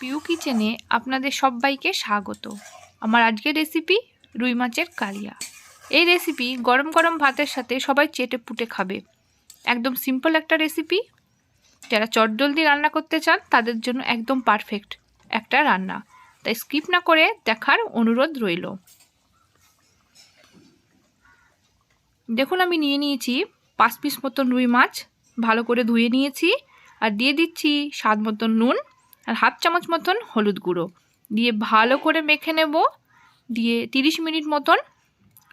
পিউ কিচেনে আপনাদের সবাইকে স্বাগত। আমার আজকের রেসিপি রুই মাছের কালিয়া। এই রেসিপি গরম গরম ভাতের সাথে সবাই চেটে পুটে খাবে। একদম সিম্পল একটা রেসিপি। যারা চটজলদি রান্না করতে চান তাদের জন্য একদম পারফেক্ট একটা রান্না, তাই স্কিপ না করে দেখার অনুরোধ রইল। দেখুন, আমি নিয়ে নিয়েছি 5 পিস মতন রুই মাছ, ভালো করে ধুয়ে নিয়েছি। আর দিয়ে দিচ্ছি স্বাদ মতন নুন আর হাফ চামচ মতন হলুদ গুঁড়ো দিয়ে ভালো করে মেখে নেব। দিয়ে 30 মিনিট মতন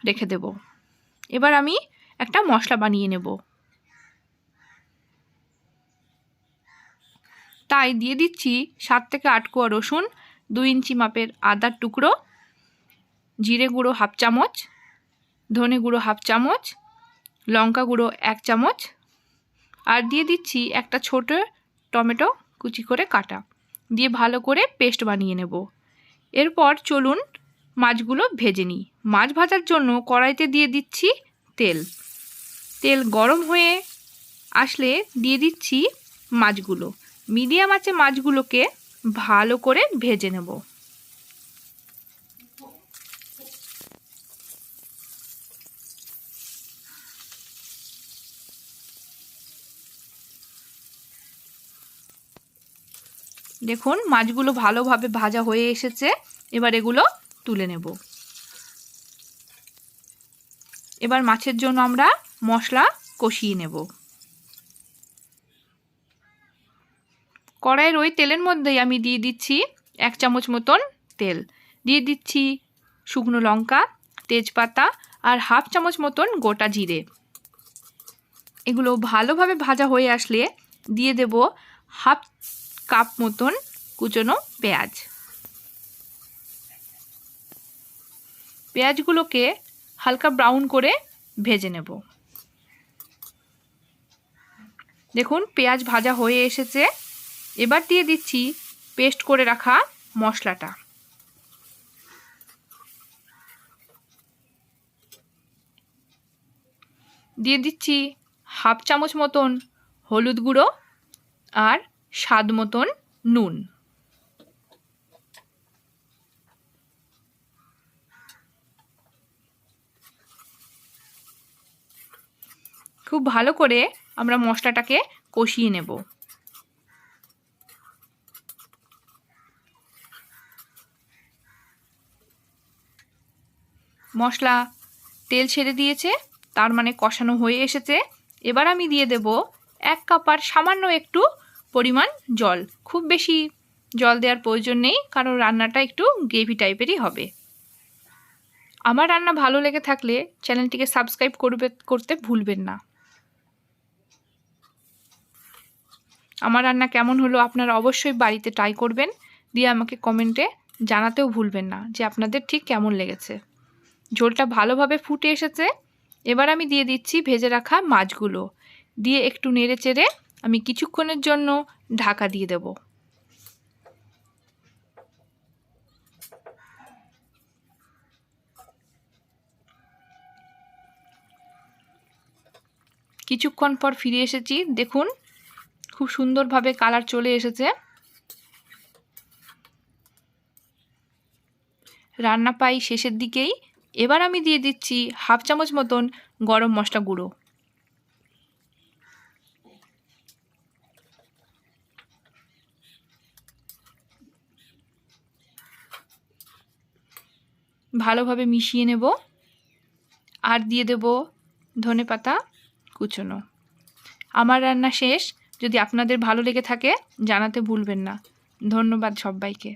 রেখে দেব। এবার আমি একটা মশলা বানিয়ে নেব। তাই দিয়ে দিচ্ছি 7 থেকে 8 কোয়া রসুন, 2 ইঞ্চি মাপের আদার টুকরো, জিরে গুঁড়ো হাফ চামচ, ধনে গুঁড়ো হাফ চামচ, লঙ্কা গুঁড়ো 1 চামচ, আর দিয়ে দিচ্ছি একটা ছোট টমেটো কুচি করে কাটা, দিয়ে ভালো করে পেস্ট বানিয়ে নেব। এরপর চলুন মাছগুলো ভেজে নিই। মাছ ভাজার জন্য কড়াইতে দিয়ে দিচ্ছি তেল। তেল গরম হয়ে আসলে দিয়ে দিচ্ছি মাছগুলো। মিডিয়াম আঁচে মাছগুলোকে ভালো করে ভেজে নেব। দেখুন, মাছগুলো ভালোভাবে ভাজা হয়ে এসেছে। এবার এগুলো তুলে নেব। এবার মাছের জন্য আমরা মশলা কষিয়ে নেব। কড়াইয়ের ওই তেলের মধ্যেই আমি দিয়ে দিচ্ছি 1 চামচ মতন তেল, দিয়ে দিচ্ছি শুকনো লঙ্কা, তেজপাতা আর হাফ চামচ মতন গোটা জিরে। এগুলো ভালোভাবে ভাজা হয়ে আসলে দিয়ে দেব হাফ কাপ মতন কুচনো পেঁয়াজ। পেঁয়াজগুলোকে হালকা ব্রাউন করে ভেজে নেব। দেখুন, পেঁয়াজ ভাজা হয়ে এসেছে। এবার দিয়ে দিচ্ছি পেস্ট করে রাখা মশলাটা। দিয়ে দিচ্ছি হাফ চামচ মতন হলুদ গুঁড়ো আর স্বাদ মতন নুন। খুব ভালো করে আমরা মশলাটাকে কষিয়ে নেব। মশলা তেল ছেড়ে দিয়েছে, তার মানে কষানো হয়ে এসেছে। এবার আমি দিয়ে দেব 1 কাপ আর সামান্য একটু পরিমাণ জল। খুব বেশি জল দেওয়ার প্রয়োজন নেই, কারণ রান্নাটা একটু গ্রেভি টাইপেরই হবে। আমার রান্না ভালো লেগে থাকলে চ্যানেলটিকে সাবস্ক্রাইব করতে ভুলবেন না। আমার রান্না কেমন হলো আপনারা অবশ্যই বাড়িতে ট্রাই করবেন, দিয়ে আমাকে কমেন্টে জানাতেও ভুলবেন না যে আপনাদের ঠিক কেমন লেগেছে। ঝোলটা ভালোভাবে ফুটে এসেছে। এবার আমি দিয়ে দিচ্ছি ভেজে রাখা মাছগুলো, দিয়ে একটু নেড়ে চেড়ে আমি কিছুক্ষণের জন্য ঢাকা দিয়ে দেব। কিছুক্ষণ পর ফিরে এসেছি। দেখুন, খুব সুন্দরভাবে কালার চলে এসেছে। রান্না প্রায় শেষের দিকেই। এবার আমি দিয়ে দিচ্ছি হাফ চামচ মতন গরম মশলা গুঁড়ো। ভালোভাবে মিশিয়ে নেব। আর দিয়ে দেব ধনেপাতা কুচনো। আমার রান্না শেষ। যদি আপনাদের ভালো লেগে থাকে জানাতে ভুলবেন না। ধন্যবাদ সবাইকে।